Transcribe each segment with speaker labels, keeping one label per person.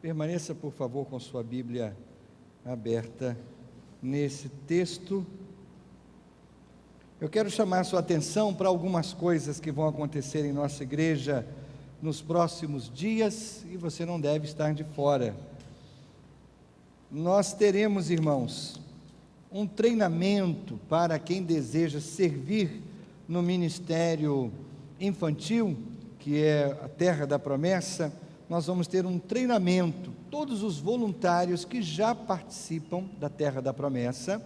Speaker 1: Permaneça, por favor, com sua Bíblia aberta nesse texto. Eu quero chamar a sua atenção para algumas coisas que vão acontecer em nossa igreja nos próximos dias, e você não deve estar de fora. Nós teremos, irmãos, um treinamento para quem deseja servir no ministério infantil, que é a Terra da Promessa. Nós vamos ter um treinamento, todos os voluntários que já participam da Terra da Promessa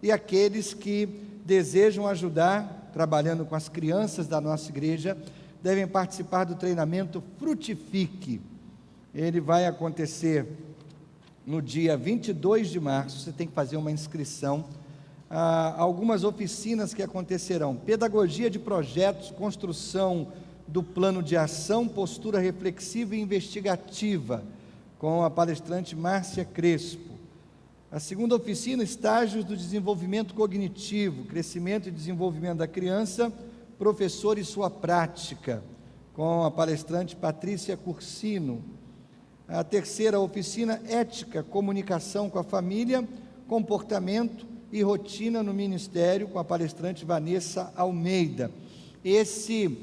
Speaker 1: e aqueles que desejam ajudar, trabalhando com as crianças da nossa igreja, devem participar do treinamento Frutifique. Ele vai acontecer no dia 22 de março, você tem que fazer uma inscrição. Algumas oficinas que acontecerão: pedagogia de projetos, construção do plano de ação, postura reflexiva e investigativa, com a palestrante Márcia Crespo. A segunda oficina, estágios do desenvolvimento cognitivo, crescimento e desenvolvimento da criança, professor e sua prática, com a palestrante Patrícia Cursino. A terceira oficina, ética, comunicação com a família, comportamento e rotina no ministério, com a palestrante Vanessa Almeida. Esse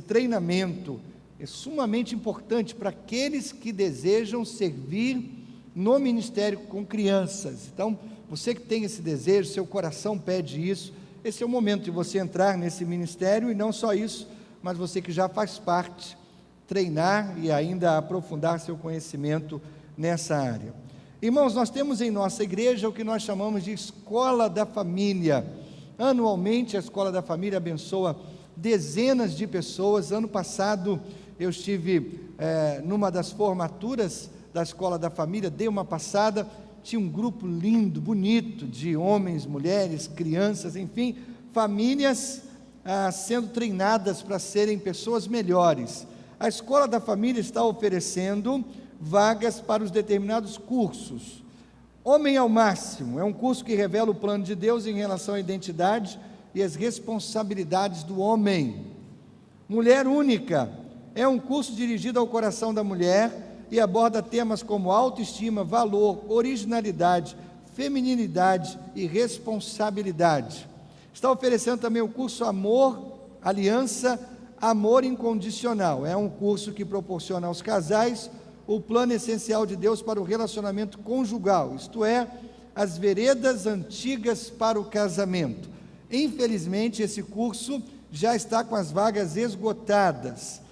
Speaker 1: treinamento é sumamente importante para aqueles que desejam servir no ministério com crianças. Então, você que tem esse desejo, seu coração pede isso, esse é o momento de você entrar nesse ministério, e não só isso, mas você que já faz parte, treinar e ainda aprofundar seu conhecimento nessa área. Irmãos, nós temos em nossa igreja o que nós chamamos de Escola da Família. Anualmente a Escola da Família abençoa dezenas de pessoas. Ano passado eu estive numa das formaturas da Escola da Família, dei uma passada, tinha um grupo lindo, bonito, de homens, mulheres, crianças, enfim, famílias sendo treinadas para serem pessoas melhores. A Escola da Família está oferecendo vagas para os determinados cursos. Homem ao Máximo é um curso que revela o plano de Deus em relação à identidade e as responsabilidades do homem. Mulher Única é um curso dirigido ao coração da mulher e aborda temas como autoestima, valor, originalidade, feminilidade e responsabilidade. Está oferecendo também o curso Amor, Aliança, Amor Incondicional. É um curso que proporciona aos casais o plano essencial de Deus para o relacionamento conjugal, isto é, as veredas antigas para o casamento. Infelizmente, esse curso já está com as vagas esgotadas.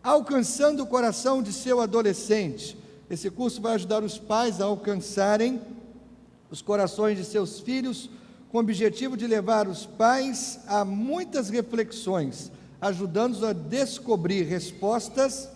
Speaker 1: Alcançando o coração de seu adolescente. Esse curso vai ajudar os pais a alcançarem os corações de seus filhos, com o objetivo de levar os pais a muitas reflexões, ajudando-os a descobrir respostas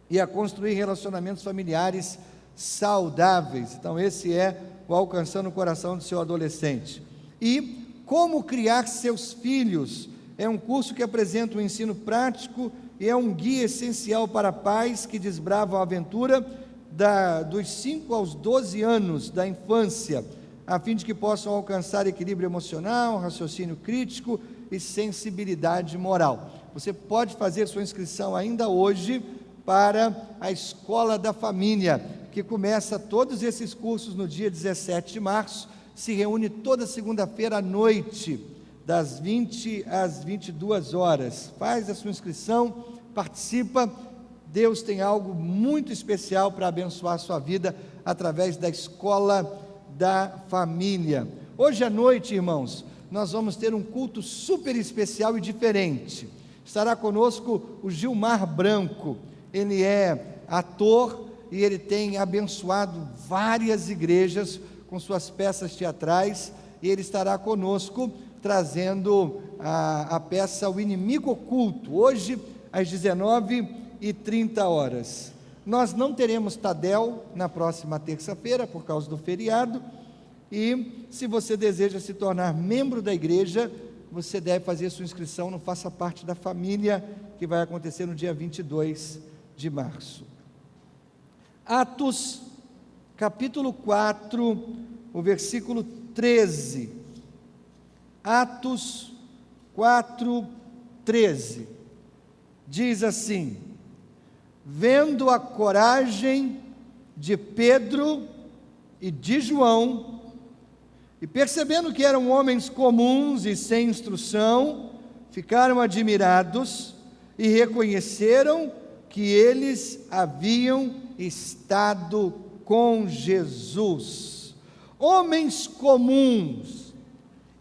Speaker 1: e a construir relacionamentos familiares saudáveis. Então esse é o Alcançando o Coração do seu adolescente. E Como Criar Seus Filhos é um curso que apresenta um ensino prático e é um guia essencial para pais que desbravam a aventura dos 5 aos 12 anos da infância, a fim de que possam alcançar equilíbrio emocional, raciocínio crítico e sensibilidade moral. Você pode fazer sua inscrição ainda hoje para a Escola da Família, que começa todos esses cursos no dia 17 de março, se reúne toda segunda-feira à noite, das 20 às 22 horas. Faz a sua inscrição, participa. Deus tem algo muito especial para abençoar a sua vida através da Escola da Família. Hoje à noite, irmãos, nós vamos ter um culto super especial e diferente. Estará conosco o Gilmar Branco. Ele é ator e ele tem abençoado várias igrejas com suas peças teatrais, e ele estará conosco trazendo a peça O Inimigo Oculto, hoje às 19h30. Nós não teremos Tadel na próxima terça-feira, por causa do feriado, e se você deseja se tornar membro da igreja, você deve fazer sua inscrição no Faça Parte da Família, que vai acontecer no dia 22 de março. Atos, capítulo 4, o versículo 13. Atos 4, 13. Diz assim: vendo a coragem de Pedro e de João, e percebendo que eram homens comuns e sem instrução, ficaram admirados e reconheceram que eles haviam estado com Jesus. Homens comuns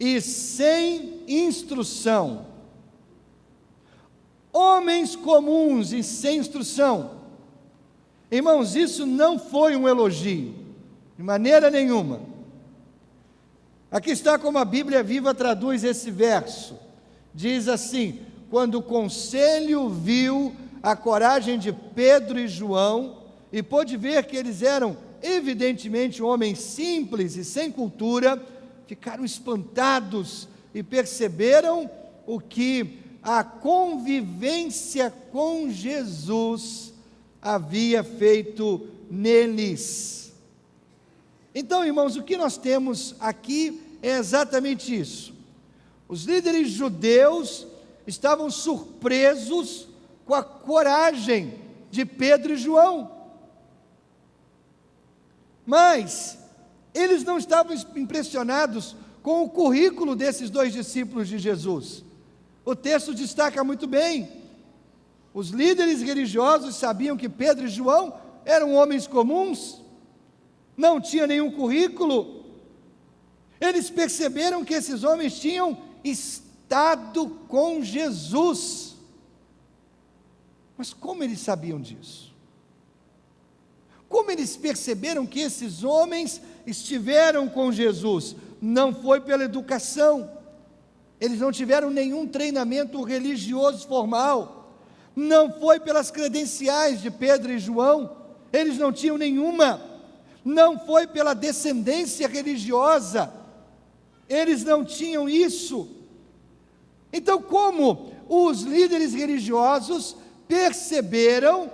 Speaker 1: e sem instrução. Homens comuns e sem instrução. Irmãos, isso não foi um elogio, de maneira nenhuma. Aqui está como a Bíblia Viva traduz esse verso. Diz assim: quando o conselho viu a coragem de Pedro e João, e pôde ver que eles eram evidentemente homens simples e sem cultura, ficaram espantados e perceberam o que a convivência com Jesus havia feito neles. Então, irmãos, o que nós temos aqui é exatamente isso. Os líderes judeus estavam surpresos com a coragem de Pedro e João, mas eles não estavam impressionados com o currículo desses dois discípulos de Jesus. O texto destaca muito bem: os líderes religiosos sabiam que Pedro e João eram homens comuns, não tinham nenhum currículo. Eles perceberam que esses homens tinham estado com Jesus. Mas como eles sabiam disso? Como eles perceberam que esses homens estiveram com Jesus? Não foi pela educação, eles não tiveram nenhum treinamento religioso formal, não foi pelas credenciais de Pedro e João, eles não tinham nenhuma, não foi pela descendência religiosa, eles não tinham isso. Então, como os líderes religiosos perceberam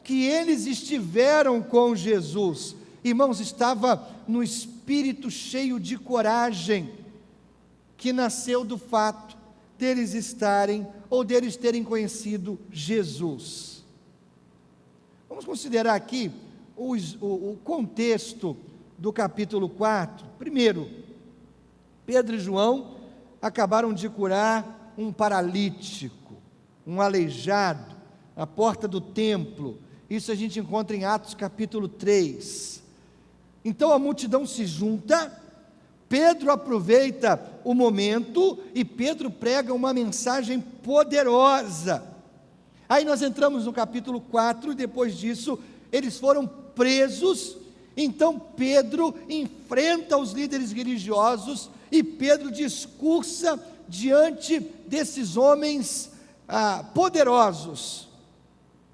Speaker 1: que eles estiveram com Jesus? Irmãos, estava no espírito cheio de coragem, que nasceu do fato deles estarem, ou deles terem conhecido Jesus. Vamos considerar aqui o contexto do capítulo 4. Primeiro, Pedro e João acabaram de curar um paralítico, um aleijado, à porta do templo. Isso a gente encontra em Atos capítulo 3. Então a multidão se junta, Pedro aproveita o momento e Pedro prega uma mensagem poderosa. Aí nós entramos no capítulo 4 e depois disso eles foram presos. Então Pedro enfrenta os líderes religiosos e Pedro discursa diante desses homens poderosos.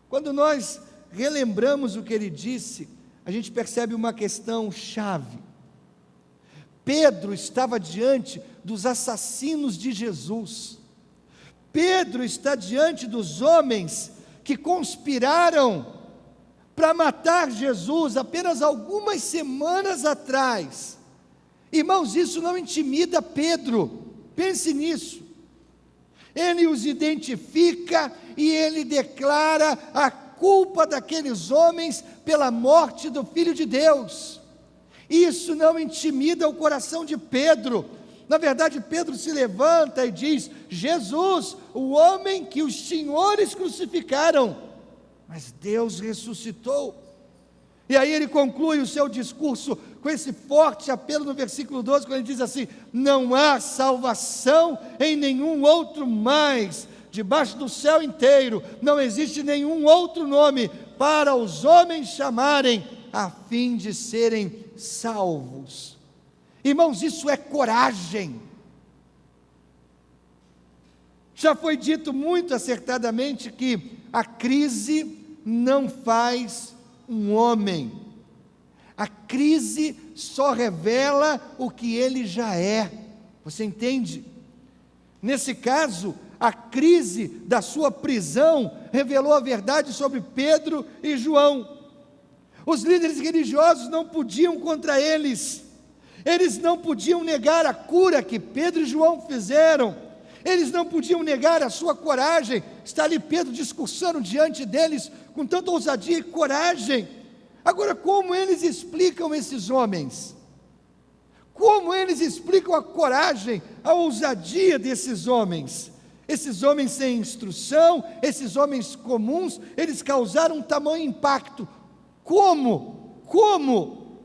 Speaker 1: Quando nós relembramos o que ele disse, a gente percebe uma questão chave. Pedro estava diante dos assassinos de Jesus. Pedro está diante dos homens que conspiraram para matar Jesus apenas algumas semanas atrás. Irmãos, isso não intimida Pedro, pense nisso. Ele os identifica e ele declara a culpa daqueles homens pela morte do Filho de Deus. Isso não intimida o coração de Pedro. Na verdade, Pedro se levanta e diz: Jesus, o homem que os senhores crucificaram, mas Deus ressuscitou. E aí ele conclui o seu discurso com esse forte apelo no versículo 12, quando ele diz assim: não há salvação em nenhum outro mais, debaixo do céu inteiro, não existe nenhum outro nome para os homens chamarem, a fim de serem salvos. Irmãos, isso é coragem. Já foi dito muito acertadamente que a crise não faz um homem. A crise só revela o que ele já é. Você entende? Nesse caso, a crise da sua prisão revelou a verdade sobre Pedro e João. Os líderes religiosos não podiam contra eles. Eles não podiam negar a cura que Pedro e João fizeram. eles não podiam negar a sua coragem. Está ali Pedro discursando diante deles com tanta ousadia e coragem. Agora, como eles explicam esses homens? Como eles explicam a coragem, a ousadia desses homens? Esses homens sem instrução, esses homens comuns, eles causaram um tamanho impacto. Como? Como?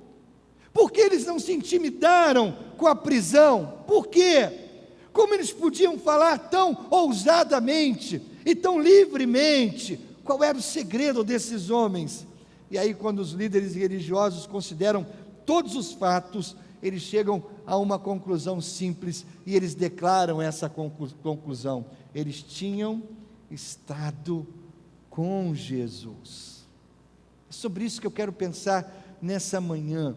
Speaker 1: Por que eles não se intimidaram com a prisão? Por quê? Como eles podiam falar tão ousadamente e tão livremente? Qual era o segredo desses homens? E aí, quando os líderes religiosos consideram todos os fatos, eles chegam a uma conclusão simples e eles declaram essa conclusão: eles tinham estado com Jesus. É sobre isso que eu quero pensar nessa manhã.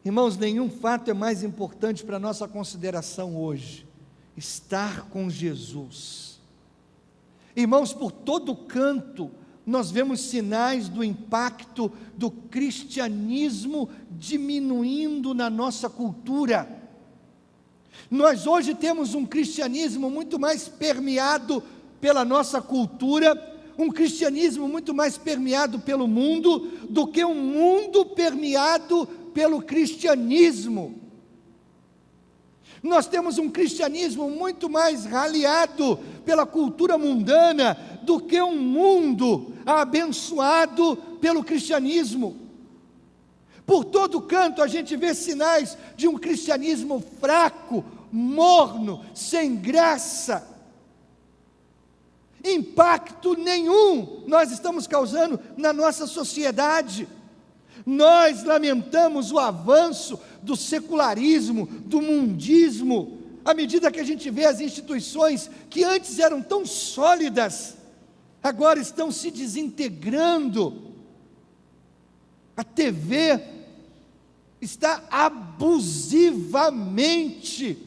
Speaker 1: Irmãos, nenhum fato é mais importante para a nossa consideração hoje: estar com Jesus. Irmãos, por todo canto, nós vemos sinais do impacto do cristianismo diminuindo na nossa cultura. Nós hoje temos um cristianismo muito mais permeado pela nossa cultura, um cristianismo muito mais permeado pelo mundo, do que um mundo permeado pelo cristianismo. Nós temos um cristianismo muito mais raleado pela cultura mundana do que um mundo abençoado pelo cristianismo. Por todo canto a gente vê sinais de um cristianismo fraco, morno, sem graça. Impacto nenhum nós estamos causando na nossa sociedade. Nós lamentamos o avanço do secularismo, do mundismo, à medida que a gente vê as instituições que antes eram tão sólidas, agora estão se desintegrando. A TV está abusivamente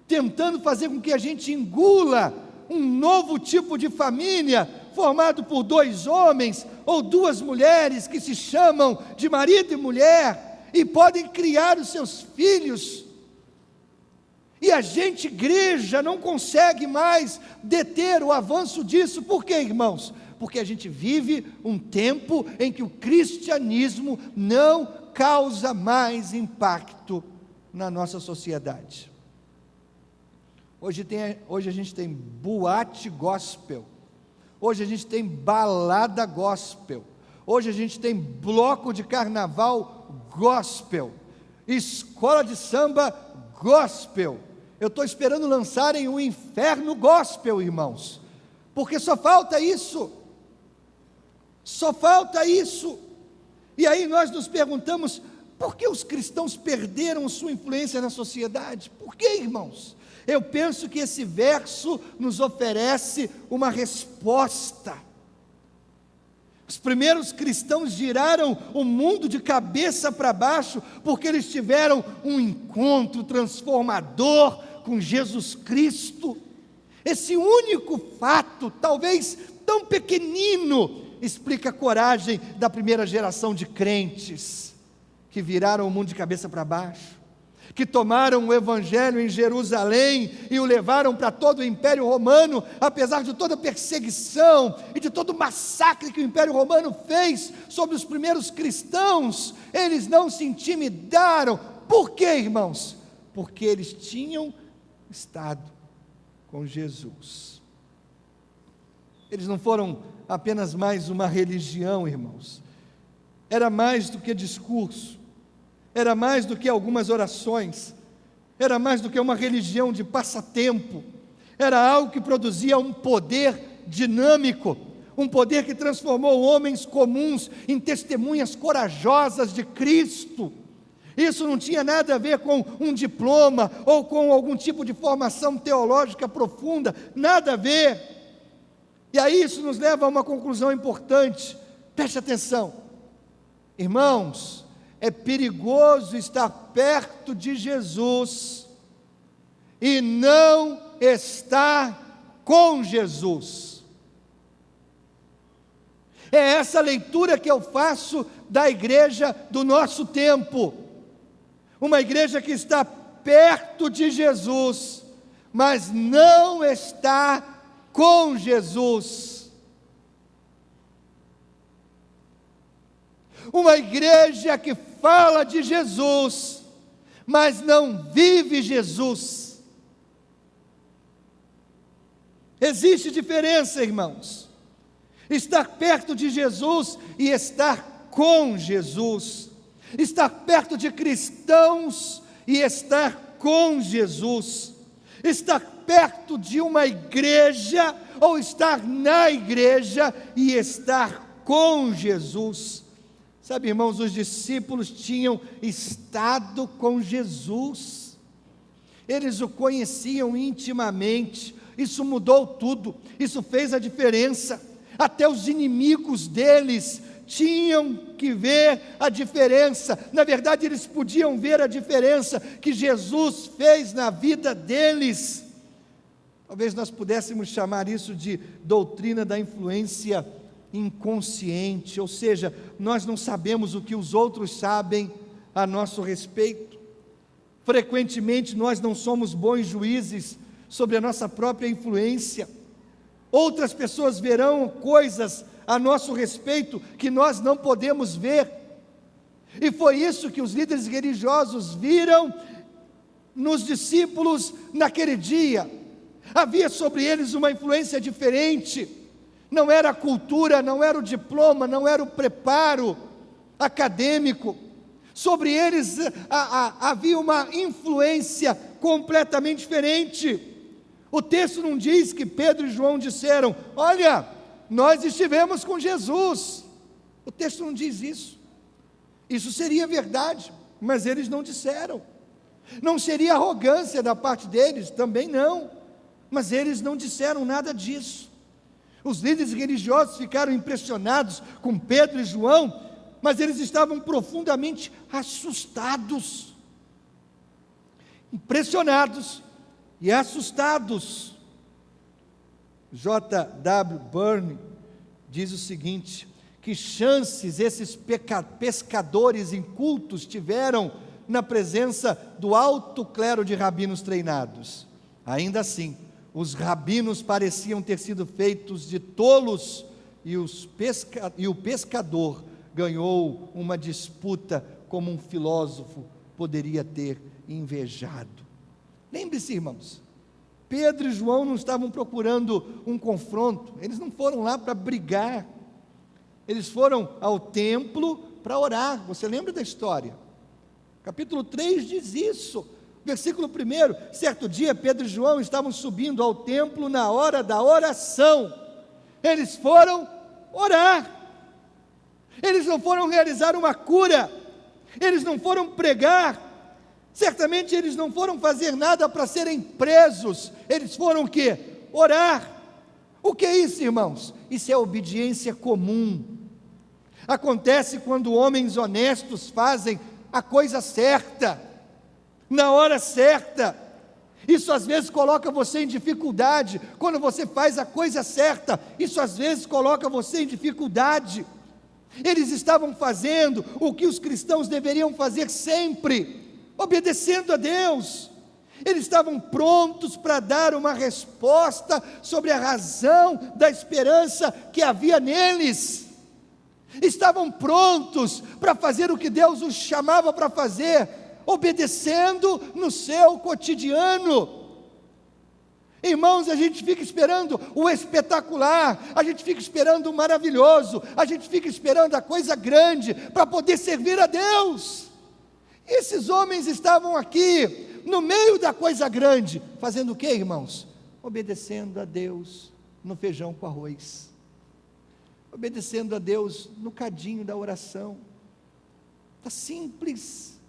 Speaker 1: tentando fazer com que a gente engula um novo tipo de família, formado por 2 homens ou 2 mulheres que se chamam de marido e mulher e podem criar os seus filhos. E a gente, igreja, não consegue mais deter o avanço disso. Por quê, irmãos? Porque a gente vive um tempo em que o cristianismo não causa mais impacto na nossa sociedade. Hoje a gente tem boate gospel, hoje a gente tem balada gospel, hoje a gente tem bloco de carnaval gospel, escola de samba gospel. Eu estou esperando lançarem o inferno gospel, irmãos, porque só falta isso, só falta isso. E aí nós nos perguntamos, por que os cristãos perderam sua influência na sociedade? Por que, irmãos? Eu penso que esse verso nos oferece uma resposta. Os primeiros cristãos giraram o mundo de cabeça para baixo, porque eles tiveram um encontro transformador com Jesus Cristo. Esse único fato, talvez tão pequenino, explica a coragem da primeira geração de crentes, que viraram o mundo de cabeça para baixo, que tomaram o evangelho em Jerusalém e o levaram para todo o Império Romano, apesar de toda a perseguição e de todo o massacre que o Império Romano fez sobre os primeiros cristãos. Eles não se intimidaram. Por quê, irmãos? Porque eles tinham estado com Jesus. Eles não foram apenas mais uma religião, irmãos. Era mais do que discurso, era mais do que algumas orações, era mais do que uma religião de passatempo, era algo que produzia um poder dinâmico, um poder que transformou homens comuns em testemunhas corajosas de Cristo. Isso não tinha nada a ver com um diploma ou com algum tipo de formação teológica profunda, nada a ver. E aí isso nos leva a uma conclusão importante, preste atenção, irmãos. É perigoso estar perto de Jesus e não estar com Jesus. É essa leitura que eu faço da igreja do nosso tempo. Uma igreja que está perto de Jesus, mas não está com Jesus. Uma igreja que fala de Jesus, mas não vive Jesus. Existe diferença, irmãos. Estar perto de Jesus e estar com Jesus. Estar perto de cristãos e estar com Jesus. Estar perto de uma igreja ou estar na igreja e estar com Jesus. Sabe, irmãos, os discípulos tinham estado com Jesus. Eles o conheciam intimamente. Isso mudou tudo. Isso fez a diferença. Até os inimigos deles tinham que ver a diferença. Na verdade, eles podiam ver a diferença que Jesus fez na vida deles. Talvez nós pudéssemos chamar isso de doutrina da influência inconsciente, ou seja, nós não sabemos o que os outros sabem a nosso respeito. Frequentemente nós não somos bons juízes sobre a nossa própria influência. Outras pessoas verão coisas a nosso respeito que nós não podemos ver. E foi isso que os líderes religiosos viram nos discípulos naquele dia. Havia sobre eles uma influência diferente. Não era a cultura, não era o diploma, não era o preparo acadêmico. Sobre eles havia uma influência completamente diferente. O texto não diz que Pedro e João disseram: olha, nós estivemos com Jesus. O texto não diz isso. Isso seria verdade, mas eles não disseram. Não seria arrogância da parte deles, também não. Mas eles não disseram nada disso. Os líderes religiosos ficaram impressionados com Pedro e João, mas eles estavam profundamente assustados. Impressionados e assustados. J.W. Byrne diz o seguinte: que chances esses pescadores incultos tiveram na presença do alto clero de rabinos treinados? Ainda assim, os rabinos pareciam ter sido feitos de tolos, e o pescador ganhou uma disputa como um filósofo poderia ter invejado. Lembre-se, irmãos, Pedro e João não estavam procurando um confronto, eles não foram lá para brigar, eles foram ao templo para orar. Você lembra da história? Capítulo 3 diz isso. Versículo 1: certo dia Pedro e João estavam subindo ao templo na hora da oração. Eles foram orar. Eles não foram realizar uma cura. Eles não foram pregar. Certamente eles não foram fazer nada para serem presos. Eles foram o quê? Orar. O que é isso, irmãos? Isso é obediência comum. Acontece quando homens honestos fazem a coisa certa, na hora certa. Isso às vezes coloca você em dificuldade. Quando você faz a coisa certa, isso às vezes coloca você em dificuldade. Eles estavam fazendo o que os cristãos deveriam fazer sempre, obedecendo a Deus. Eles estavam prontos para dar uma resposta sobre a razão da esperança que havia neles. Estavam prontos para fazer o que Deus os chamava para fazer, obedecendo no seu cotidiano. Irmãos, a gente fica esperando o espetacular, a gente fica esperando o maravilhoso, a gente fica esperando a coisa grande para poder servir a Deus. Esses homens estavam aqui, no meio da coisa grande, fazendo o que, irmãos? Obedecendo a Deus no feijão com arroz, obedecendo a Deus no cadinho da oração, da simples,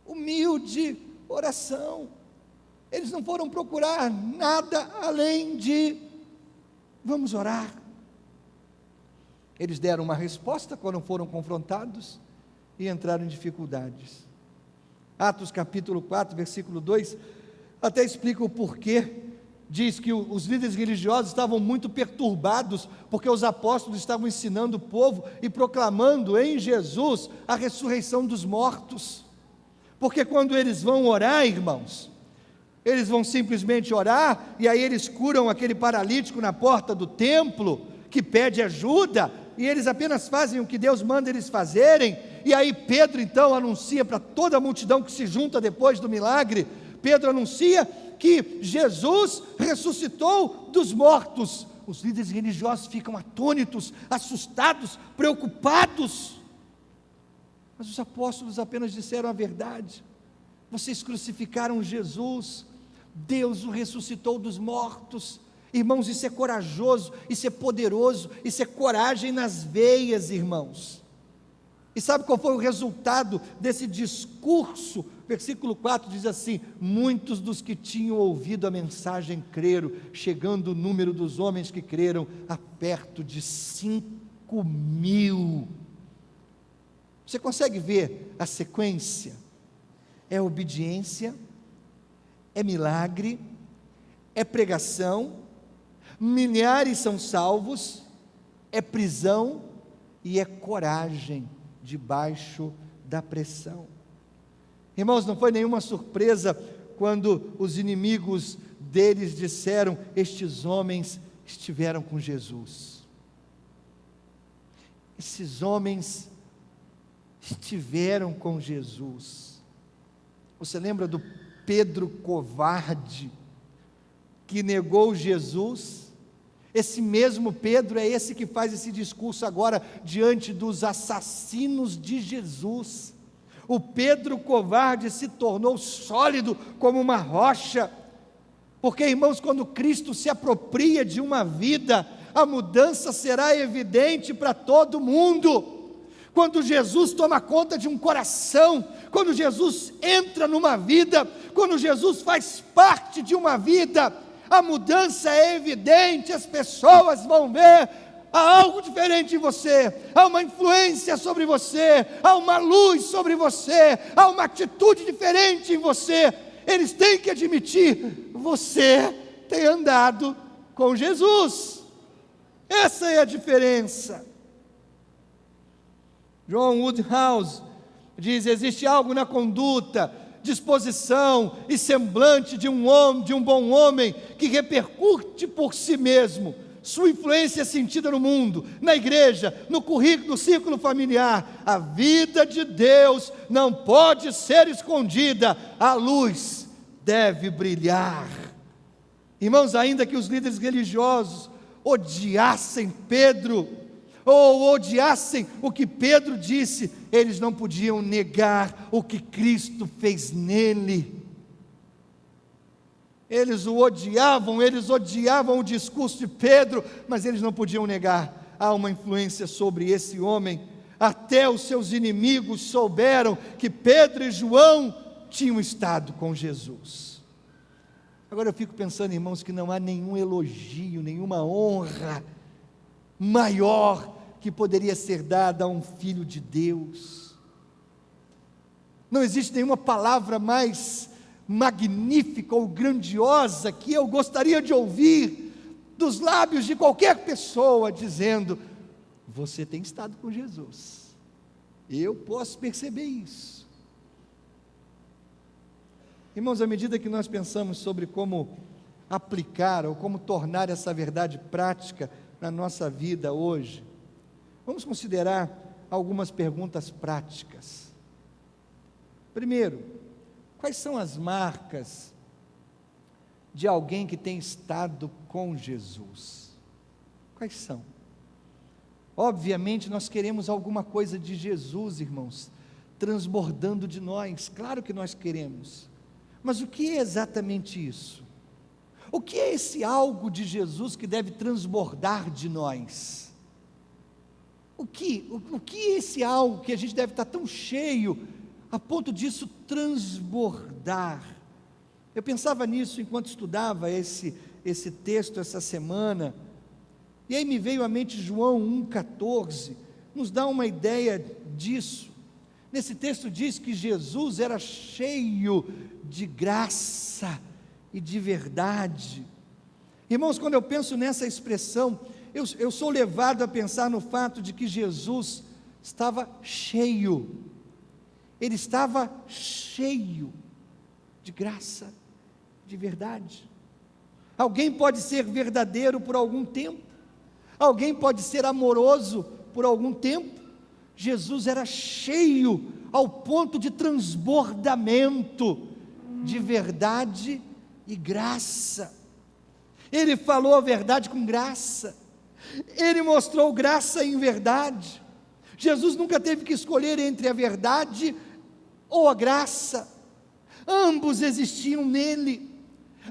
Speaker 1: humilde oração. Eles não foram procurar nada além de vamos orar. Eles deram uma resposta quando foram confrontados e entraram em dificuldades. Atos capítulo 4, versículo 2, até explica o porquê. Diz que os líderes religiosos estavam muito perturbados, porque os apóstolos estavam ensinando o povo e proclamando em Jesus a ressurreição dos mortos. Porque quando eles vão orar, irmãos, Eles vão simplesmente orar, e aí eles curam aquele paralítico na porta do templo, que pede ajuda, e eles apenas fazem o que Deus manda eles fazerem. E aí Pedro então anuncia para toda a multidão que se junta depois do milagre, Pedro anuncia que Jesus ressuscitou dos mortos. Os líderes religiosos ficam atônitos, assustados, preocupados, mas os apóstolos apenas disseram a verdade: vocês crucificaram Jesus, Deus o ressuscitou dos mortos. Irmãos, isso é corajoso, isso é poderoso, isso é coragem nas veias, irmãos. E sabe qual foi o resultado desse discurso? Versículo 4 diz assim: muitos dos que tinham ouvido a mensagem creram, chegando o número dos homens que creram a perto de 5.000. Você consegue ver a sequência? É obediência, é milagre, é pregação, milhares são salvos, é prisão e é coragem debaixo da pressão. Irmãos, não foi nenhuma surpresa quando os inimigos deles disseram: estes homens estiveram com Jesus. Esses homens estiveram com Jesus. Você lembra do Pedro covarde, que negou Jesus? Esse mesmo Pedro é esse que faz esse discurso agora diante dos assassinos de Jesus. O Pedro covarde se tornou sólido como uma rocha, porque, irmãos, quando Cristo se apropria de uma vida, a mudança será evidente para todo mundo. Quando Jesus toma conta de um coração, quando Jesus entra numa vida, quando Jesus faz parte de uma vida, a mudança é evidente, as pessoas vão ver, há algo diferente em você, há uma influência sobre você, há uma luz sobre você, há uma atitude diferente em você. Eles têm que admitir: você tem andado com Jesus. Essa é a diferença. John Woodhouse diz: existe algo na conduta, disposição e semblante de um homem, de um bom homem, que repercute por si mesmo. Sua influência é sentida no mundo, na igreja, no currículo, no círculo familiar. A vida de Deus não pode ser escondida, a luz deve brilhar. Irmãos, ainda que os líderes religiosos odiassem Pedro, ou odiassem o que Pedro disse, eles não podiam negar o que Cristo fez nele. Eles odiavam o discurso de Pedro, mas eles não podiam negar: há uma influência sobre esse homem. Até os seus inimigos souberam que Pedro e João tinham estado com Jesus. Agora eu fico pensando, irmãos, que não há nenhum elogio, nenhuma honra maior que poderia ser dada a um filho de Deus. Não existe nenhuma palavra mais magnífica ou grandiosa que eu gostaria de ouvir dos lábios de qualquer pessoa, dizendo: você tem estado com Jesus. Eu posso perceber isso. Irmãos, à medida que nós pensamos sobre como aplicar ou como tornar essa verdade prática na nossa vida hoje, vamos considerar algumas perguntas práticas. Primeiro, quais são as marcas de alguém que tem estado com Jesus? Quais são? Obviamente nós queremos alguma coisa de Jesus, irmãos, transbordando de nós, claro que nós queremos, mas o que é exatamente isso? O que é esse algo de Jesus que deve transbordar de nós? O que é esse algo que a gente deve estar tão cheio a ponto disso transbordar? Eu pensava nisso enquanto estudava esse texto essa semana, e aí me veio à mente João 1,14, nos dá uma ideia disso. Nesse texto diz que Jesus era cheio de graça e de verdade. Irmãos, quando eu penso nessa expressão, eu sou levado a pensar no fato de que Jesus estava cheio. Ele estava cheio de graça, de verdade. Alguém pode ser verdadeiro por algum tempo, alguém pode ser amoroso por algum tempo. Jesus era cheio ao ponto de transbordamento de verdade e graça. Ele falou a verdade com graça, ele mostrou graça em verdade. Jesus nunca teve que escolher entre a verdade ou a graça, ambos existiam nele.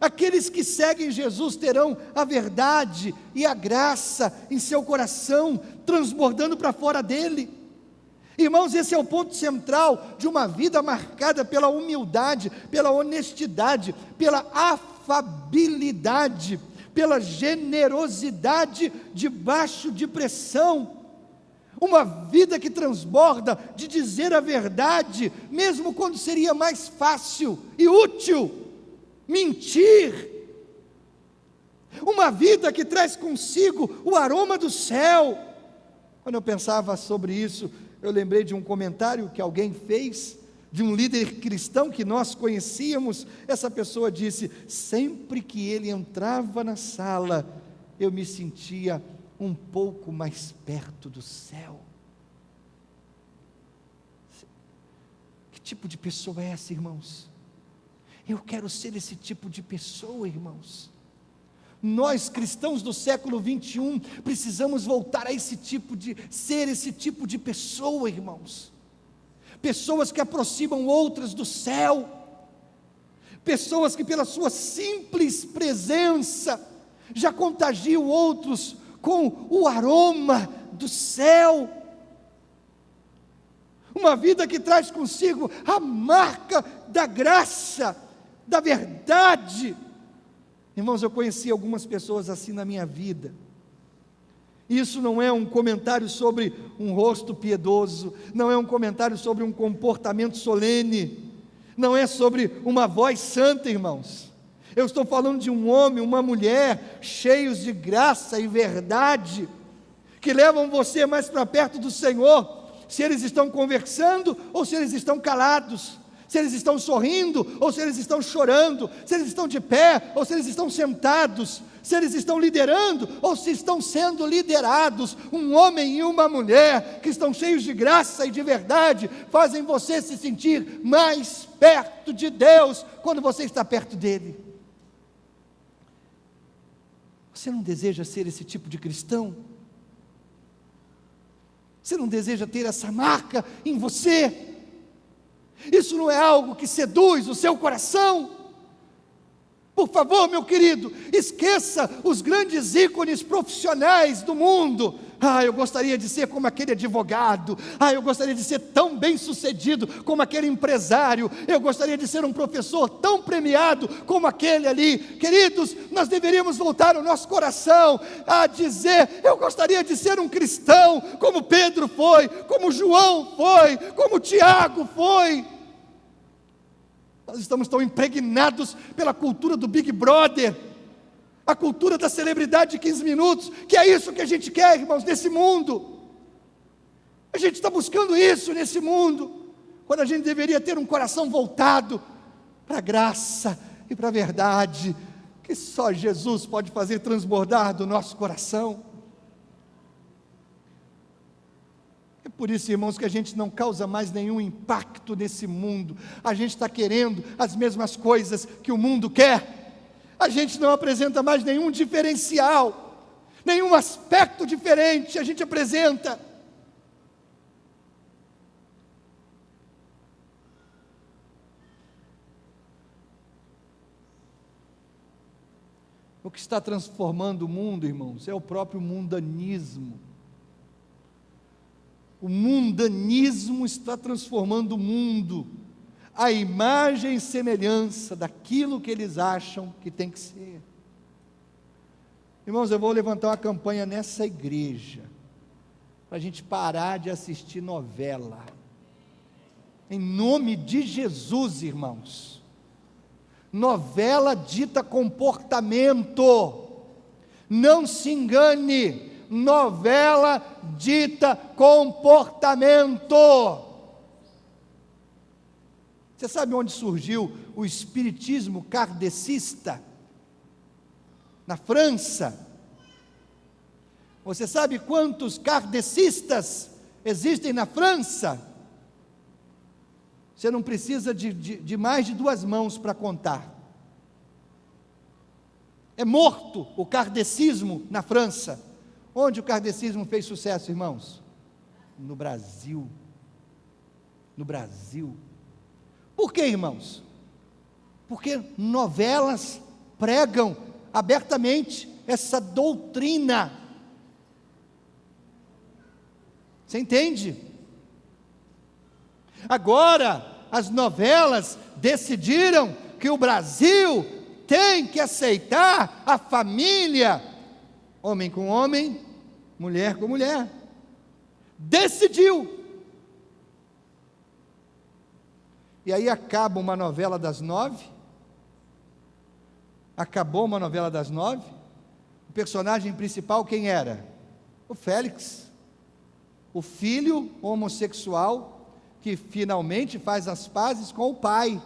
Speaker 1: Aqueles que seguem Jesus terão a verdade e a graça em seu coração, transbordando para fora dele. Irmãos, esse é o ponto central de uma vida marcada pela humildade, pela honestidade, pela afabilidade, pela generosidade debaixo de pressão. Uma vida que transborda de dizer a verdade, mesmo quando seria mais fácil e útil mentir. Uma vida que traz consigo o aroma do céu. Quando eu pensava sobre isso, eu lembrei de um comentário que alguém fez, de um líder cristão que nós conhecíamos. Essa pessoa disse: sempre que ele entrava na sala, eu me sentia um pouco mais perto do céu. Que tipo de pessoa é essa, irmãos? Eu quero ser esse tipo de pessoa, irmãos. Nós, cristãos do século 21, precisamos voltar a ser esse tipo de pessoa, irmãos. Pessoas que aproximam outras do céu, pessoas que pela sua simples presença já contagiam outros com o aroma do céu. Uma vida que traz consigo a marca da graça, da verdade. Irmãos, eu conheci algumas pessoas assim na minha vida. Isso não é um comentário sobre um rosto piedoso, não é um comentário sobre um comportamento solene, não é sobre uma voz santa, irmãos. Eu estou falando de um homem, uma mulher, cheios de graça e verdade, que levam você mais para perto do Senhor, se eles estão conversando ou se eles estão calados, se eles estão sorrindo ou se eles estão chorando, se eles estão de pé ou se eles estão sentados, se eles estão liderando ou se estão sendo liderados. Um homem e uma mulher que estão cheios de graça e de verdade, fazem você se sentir mais perto de Deus, quando você está perto dEle. Você não deseja ser esse tipo de cristão? Você não deseja ter essa marca em você? Isso não é algo que seduz o seu coração? Por favor, meu querido, esqueça os grandes ícones profissionais do mundo. Eu gostaria de ser como aquele advogado. Eu gostaria de ser tão bem sucedido como aquele empresário. Eu gostaria de ser um professor tão premiado como aquele ali. Queridos, nós deveríamos voltar o nosso coração a dizer: eu gostaria de ser um cristão como Pedro foi, como João foi, como Tiago foi. Nós estamos tão impregnados pela cultura do Big Brother, a cultura da celebridade de 15 minutos, que é isso que a gente quer, irmãos, nesse mundo. A gente está buscando isso nesse mundo, quando a gente deveria ter um coração voltado para a graça e para a verdade, que só Jesus pode fazer transbordar do nosso coração. É por isso, irmãos, que a gente não causa mais nenhum impacto nesse mundo. A gente está querendo as mesmas coisas que o mundo quer. A gente não apresenta mais nenhum diferencial, nenhum aspecto diferente a gente apresenta. O que está transformando o mundo, irmãos, é o próprio mundanismo. O mundanismo está transformando o mundo, a imagem e semelhança daquilo que eles acham que tem que ser. Irmãos, eu vou levantar uma campanha nessa igreja, para a gente parar de assistir novela, em nome de Jesus, irmãos. Novela dita comportamento, não se engane. Novela dita comportamento. Você sabe onde surgiu o espiritismo kardecista? Na França. Você sabe quantos kardecistas existem na França? Você não precisa de mais de 2 mãos para contar. É morto o kardecismo na França. Onde o kardecismo fez sucesso, irmãos? No Brasil. No Brasil. Por quê, irmãos? Porque novelas pregam abertamente essa doutrina. Você entende? Agora, as novelas decidiram que o Brasil tem que aceitar a família, homem com homem, mulher com mulher. Decidiu. E aí acaba uma novela das 9. Acabou uma novela das 9. O personagem principal quem era? O Félix, o filho homossexual que finalmente faz as pazes com o pai,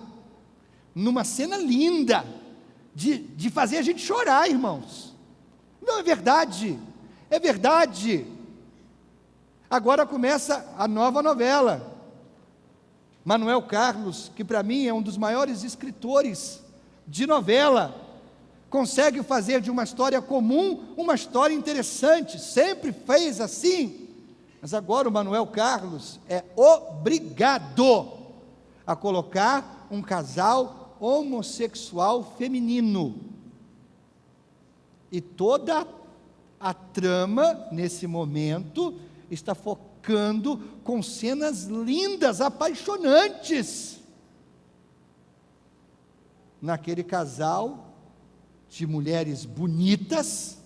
Speaker 1: numa cena linda, de fazer a gente chorar, irmãos. Não, é verdade, é verdade. Agora começa a nova novela. Manuel Carlos, que para mim é um dos maiores escritores de novela, consegue fazer de uma história comum uma história interessante, sempre fez assim. Mas agora o Manuel Carlos é obrigado a colocar um casal homossexual feminino. E toda a trama, nesse momento, está focando com cenas lindas, apaixonantes, naquele casal de mulheres bonitas,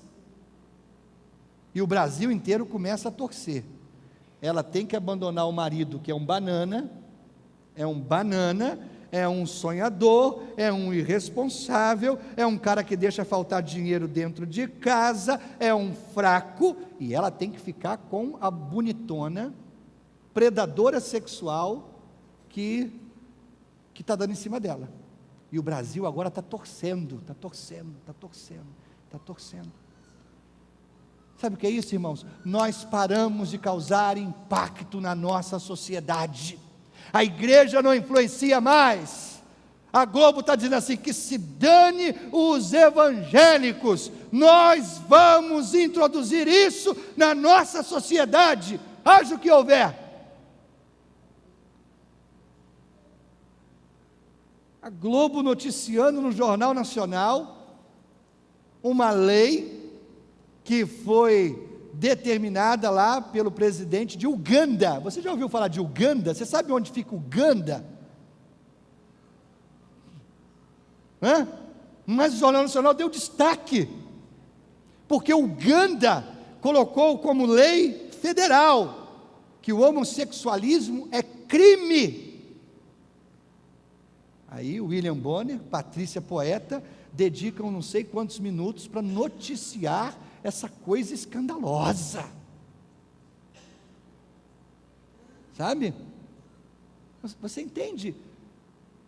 Speaker 1: e o Brasil inteiro começa a torcer. Ela tem que abandonar o marido, que é um banana, é um sonhador, é um irresponsável, é um cara que deixa faltar dinheiro dentro de casa, é um fraco, e ela tem que ficar com a bonitona, predadora sexual, que está dando em cima dela. E o Brasil agora está torcendo. Sabe o que é isso, irmãos? Nós paramos de causar impacto na nossa sociedade. A igreja não influencia mais. A Globo está dizendo assim, que se dane os evangélicos. Nós vamos introduzir isso na nossa sociedade, haja o que houver. A Globo noticiando no Jornal Nacional uma lei que foi determinada lá pelo presidente de Uganda. Você já ouviu falar de Uganda? Você sabe onde fica Uganda? Mas o Jornal Nacional deu destaque, porque Uganda colocou como lei federal que o homossexualismo é crime. Aí William Bonner, Patrícia Poeta, dedicam não sei quantos minutos para noticiar essa coisa escandalosa, sabe? Você entende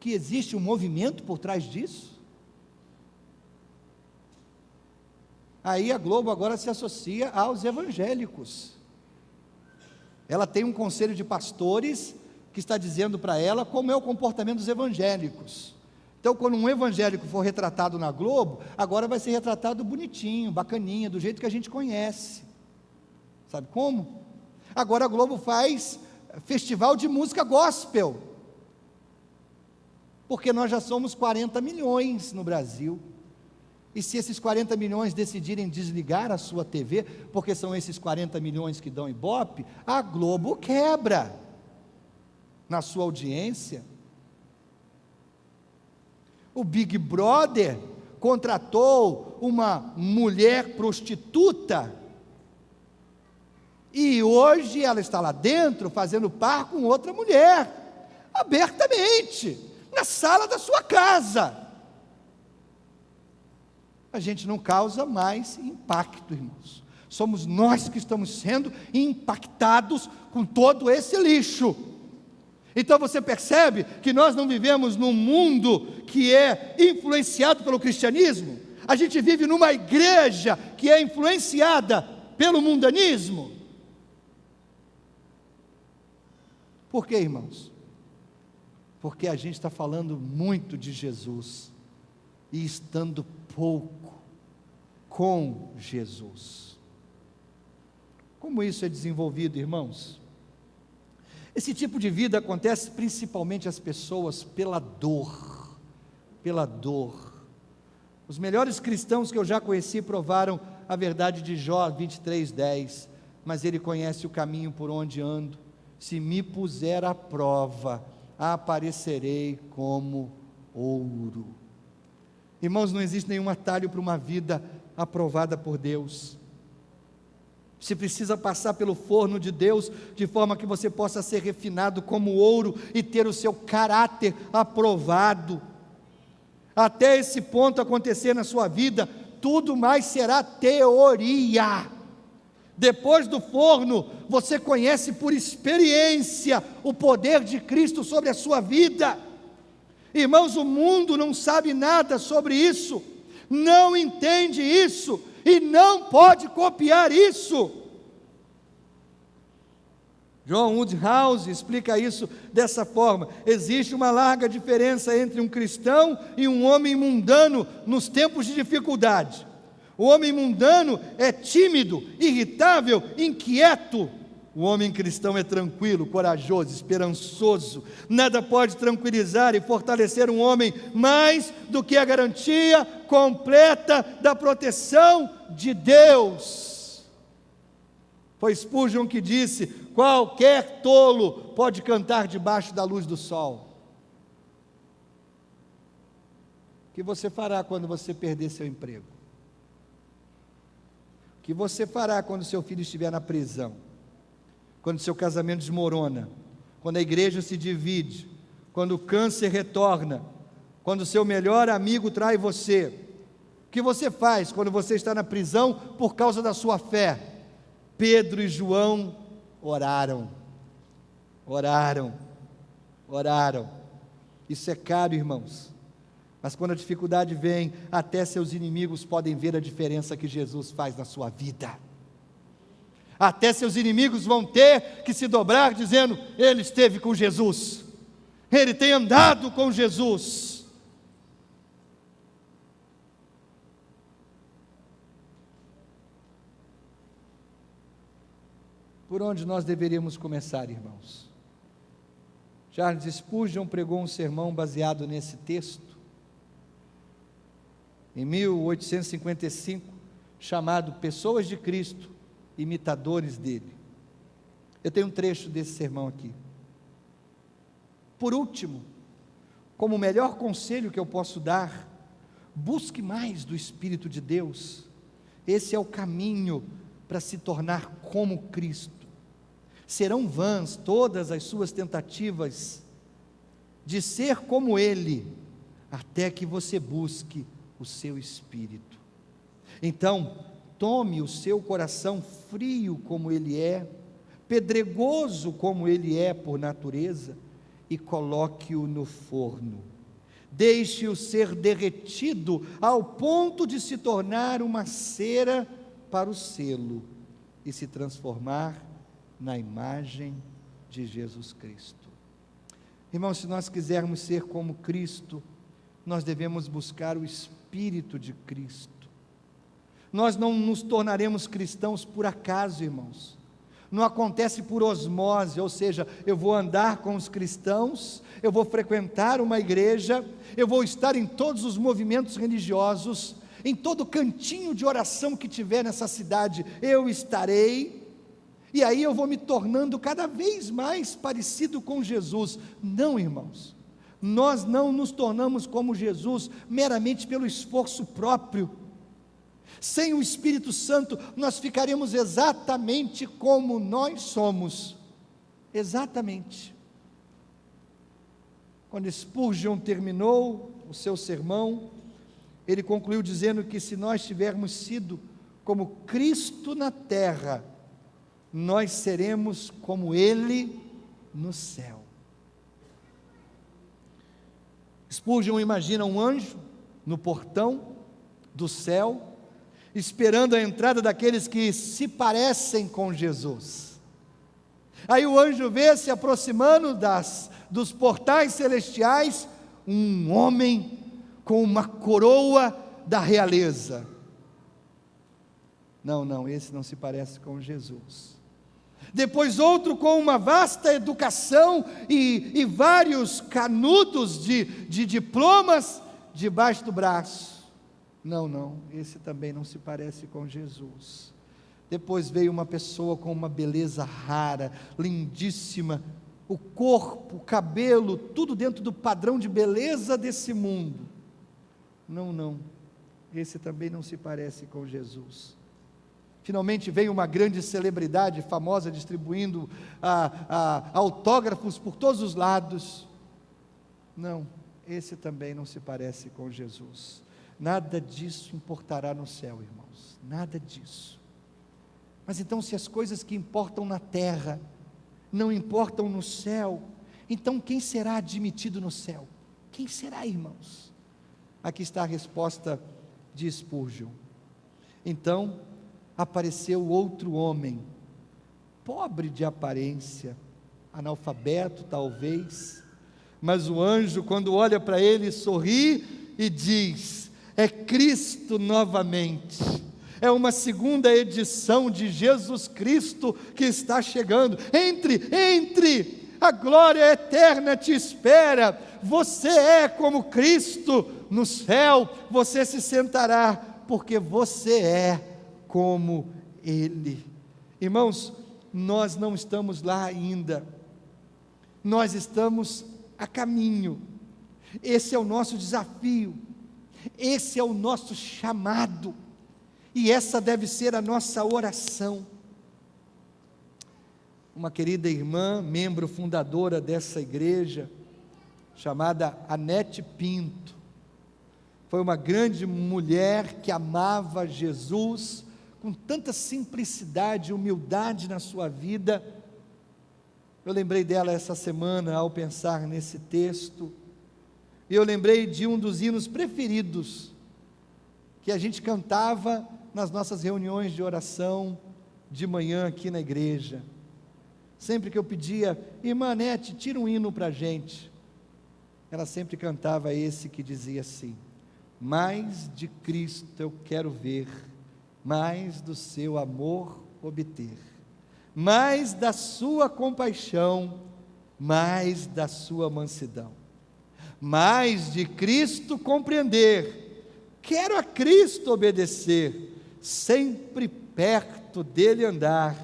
Speaker 1: que existe um movimento por trás disso? Aí a Globo agora se associa aos evangélicos. Ela tem um conselho de pastores que está dizendo para ela como é o comportamento dos evangélicos. Então, quando um evangélico for retratado na Globo, agora vai ser retratado bonitinho, bacaninha, do jeito que a gente conhece. Sabe como? Agora a Globo faz festival de música gospel, porque nós já somos 40 milhões no Brasil. E se esses 40 milhões decidirem desligar a sua TV, porque são esses 40 milhões que dão Ibope, a Globo quebra na sua audiência. O Big Brother contratou uma mulher prostituta, e hoje ela está lá dentro fazendo par com outra mulher, abertamente, na sala da sua casa. A gente não causa mais impacto, irmãos. Somos nós que estamos sendo impactados com todo esse lixo. Então você percebe que nós não vivemos num mundo que é influenciado pelo cristianismo, a gente vive numa igreja que é influenciada pelo mundanismo. Por quê, irmãos? Porque a gente está falando muito de Jesus e estando pouco com Jesus. Como isso é desenvolvido, irmãos? Esse tipo de vida acontece principalmente às pessoas pela dor, pela dor. Os melhores cristãos que eu já conheci provaram a verdade de Jó 23:10, mas ele conhece o caminho por onde ando, se me puser à prova, aparecerei como ouro. Irmãos, não existe nenhum atalho para uma vida aprovada por Deus. Você precisa passar pelo forno de Deus, de forma que você possa ser refinado como ouro e ter o seu caráter aprovado. Até esse ponto acontecer na sua vida, tudo mais será teoria. Depois do forno, você conhece por experiência o poder de Cristo sobre a sua vida. Irmãos, o mundo não sabe nada sobre isso, não entende isso, e não pode copiar isso. John Woodhouse explica isso dessa forma: existe uma larga diferença entre um cristão e um homem mundano nos tempos de dificuldade. O homem mundano é tímido, irritável, inquieto. O homem cristão é tranquilo, corajoso, esperançoso. Nada pode tranquilizar e fortalecer um homem mais do que a garantia completa da proteção de Deus. Foi Spurgeon que disse: qualquer tolo pode cantar debaixo da luz do sol. O que você fará quando você perder seu emprego? O que você fará quando seu filho estiver na prisão? Quando seu casamento desmorona? Quando a igreja se divide? Quando o câncer retorna? Quando seu melhor amigo trai você? O que você faz quando você está na prisão por causa da sua fé? Pedro e João oraram. Isso é caro, irmãos. Mas quando a dificuldade vem, até seus inimigos podem ver a diferença que Jesus faz na sua vida. Até seus inimigos vão ter que se dobrar dizendo: ele esteve com Jesus, ele tem andado com Jesus. Por onde nós deveríamos começar, irmãos? Charles Spurgeon pregou um sermão baseado nesse texto, em 1855, chamado Pessoas de Cristo, Imitadores dele. Eu tenho um trecho desse sermão aqui. Por último, como o melhor conselho que eu posso dar, busque mais do Espírito de Deus. Esse é o caminho para se tornar como Cristo. Serão vãs todas as suas tentativas de ser como Ele, até que você busque o seu Espírito. Então, tome o seu coração frio como ele é, pedregoso como ele é por natureza, e coloque-o no forno. Deixe-o ser derretido ao ponto de se tornar uma cera para o selo e se transformar na imagem de Jesus Cristo. Irmãos, se nós quisermos ser como Cristo, nós devemos buscar o Espírito de Cristo. Nós não nos tornaremos cristãos por acaso, irmãos. Não acontece por osmose, ou seja, eu vou andar com os cristãos, eu vou frequentar uma igreja, eu vou estar em todos os movimentos religiosos, em todo cantinho de oração que tiver nessa cidade, eu estarei, e aí eu vou me tornando cada vez mais parecido com Jesus. Não, irmãos, nós não nos tornamos como Jesus meramente pelo esforço próprio. Sem o Espírito Santo, nós ficaremos exatamente como nós somos. Exatamente. Quando Spurgeon terminou o seu sermão, ele concluiu dizendo que se nós tivermos sido como Cristo na terra, nós seremos como Ele no céu. Spurgeon imagina um anjo no portão do céu, esperando a entrada daqueles que se parecem com Jesus. Aí o anjo vê se aproximando dos portais celestiais, um homem com uma coroa da realeza. Não, esse não se parece com Jesus. Depois outro com uma vasta educação e vários canudos de diplomas debaixo do braço. Não, esse também não se parece com Jesus. Depois veio uma pessoa com uma beleza rara, lindíssima, o corpo, o cabelo, tudo dentro do padrão de beleza desse mundo. Não, esse também não se parece com Jesus. Finalmente veio uma grande celebridade famosa distribuindo autógrafos por todos os lados. Não, esse também não se parece com Jesus. Nada disso importará no céu, irmãos, nada disso. Mas então, se as coisas que importam na terra não importam no céu, então quem será admitido no céu? Quem será, irmãos? Aqui está a resposta de Spurgeon. Então apareceu outro homem, pobre de aparência, analfabeto talvez, mas o anjo, quando olha para ele, sorri e diz: é Cristo novamente, é uma segunda edição de Jesus Cristo que está chegando. Entre, a glória eterna te espera. Você é como Cristo, no céu você se sentará, porque você é como Ele. Irmãos, nós não estamos lá ainda, nós estamos a caminho. Esse é o nosso desafio, esse é o nosso chamado, e essa deve ser a nossa oração. Uma querida irmã, membro fundadora dessa igreja, chamada Anete Pinto, foi uma grande mulher que amava Jesus com tanta simplicidade e humildade na sua vida. Eu lembrei dela essa semana ao pensar nesse texto, e eu lembrei de um dos hinos preferidos que a gente cantava nas nossas reuniões de oração de manhã aqui na igreja. Sempre que eu pedia: irmã Anete, tira um hino para a gente, ela sempre cantava esse que dizia assim: mais de Cristo eu quero ver, mais do seu amor obter, mais da sua compaixão, mais da sua mansidão, mais de Cristo compreender, quero a Cristo obedecer, sempre perto dele andar,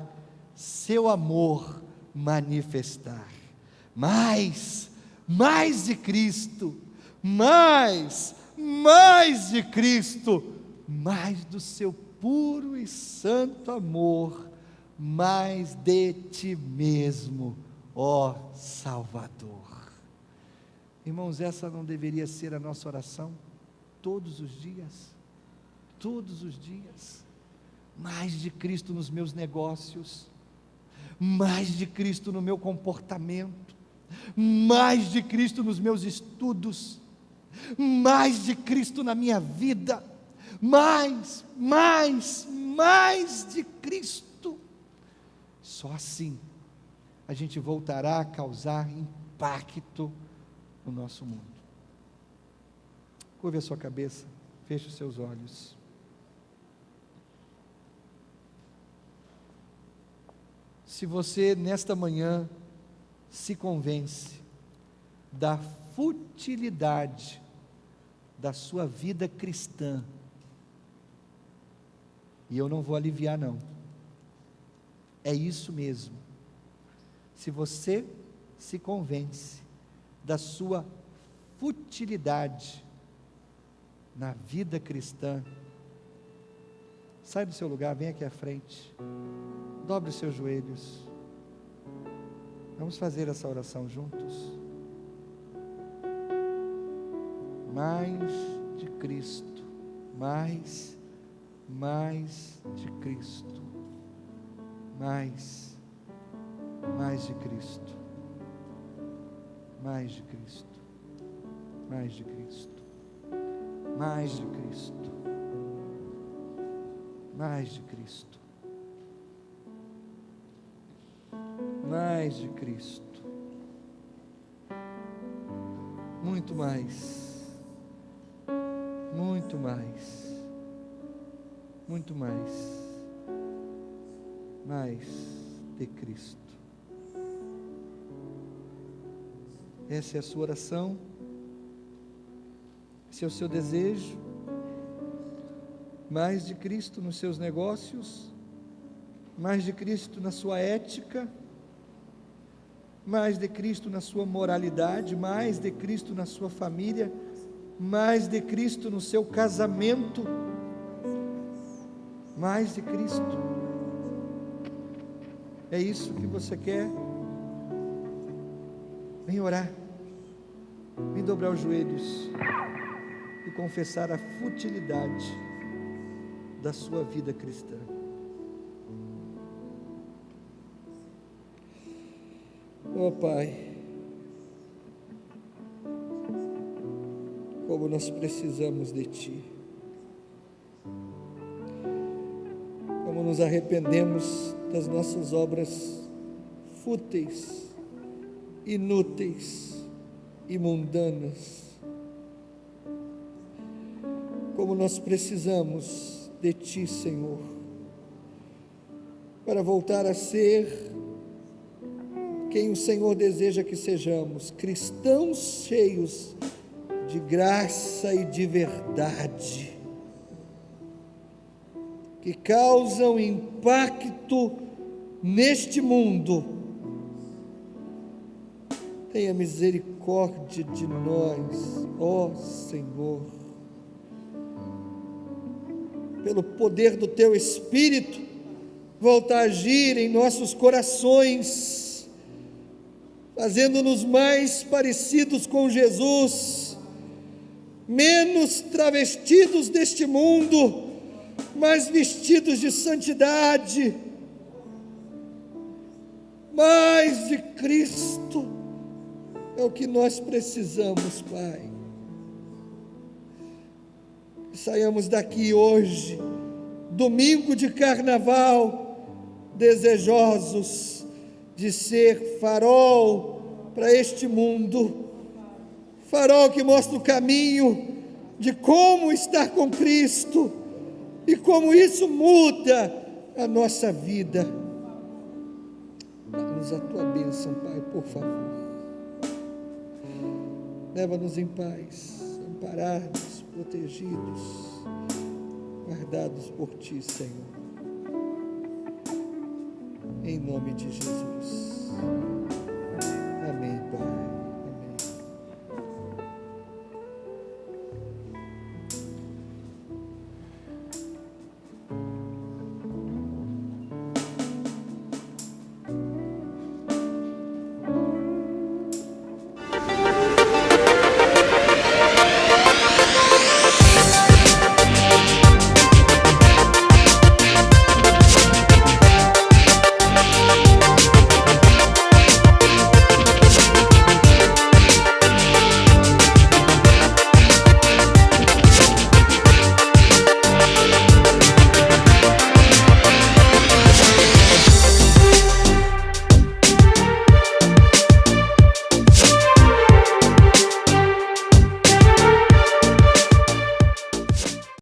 Speaker 1: seu amor manifestar. Mais de Cristo, mais de Cristo, mais do seu puro e santo amor, mais de ti mesmo, ó Salvador. Irmãos, essa não deveria ser a nossa oração todos os dias? Todos os dias. Mais de Cristo nos meus negócios, mais de Cristo no meu comportamento, mais de Cristo nos meus estudos, mais de Cristo na minha vida, mais de Cristo. Só assim a gente voltará a causar impacto no nosso mundo. Curve a sua cabeça, feche os seus olhos. Se você nesta manhã se convence da futilidade da sua vida cristã, e eu não vou aliviar não, é isso mesmo. Se você se convence da sua futilidade na vida cristã, sai do seu lugar, vem aqui à frente, dobre os seus joelhos, vamos fazer essa oração juntos. Mais de Cristo, mais de Cristo, mais de Cristo, mais de Cristo. mais de Cristo, mais de Cristo, mais de Cristo, mais de Cristo, muito mais, muito mais, muito mais, mais de Cristo. Essa é a sua oração, esse é o seu desejo, mais de Cristo nos seus negócios, mais de Cristo na sua ética, mais de Cristo na sua moralidade, mais de Cristo na sua família, mais de Cristo no seu casamento, mais de Cristo. É isso que você quer? Vem orar, vem dobrar os joelhos e confessar a futilidade da sua vida cristã. Oh Pai, como nós precisamos de Ti, como nos arrependemos das nossas obras fúteis, inúteis e mundanas, como nós precisamos de Ti, Senhor, para voltar a ser quem o Senhor deseja que sejamos, cristãos cheios de graça e de verdade, que causam impacto neste mundo. Tenha misericórdia de nós, ó Senhor, pelo poder do Teu Espírito, volta a agir em nossos corações, fazendo-nos mais parecidos com Jesus, menos travestidos deste mundo, mais vestidos de santidade, mais de Cristo. É o que nós precisamos, Pai. Que saiamos daqui hoje, domingo de carnaval, desejosos de ser farol para este mundo, farol que mostra o caminho de como estar com Cristo e como isso muda a nossa vida. Dá-nos a Tua bênção, Pai, por favor. Leva-nos em paz, amparados, protegidos, guardados por Ti, Senhor. Em nome de Jesus.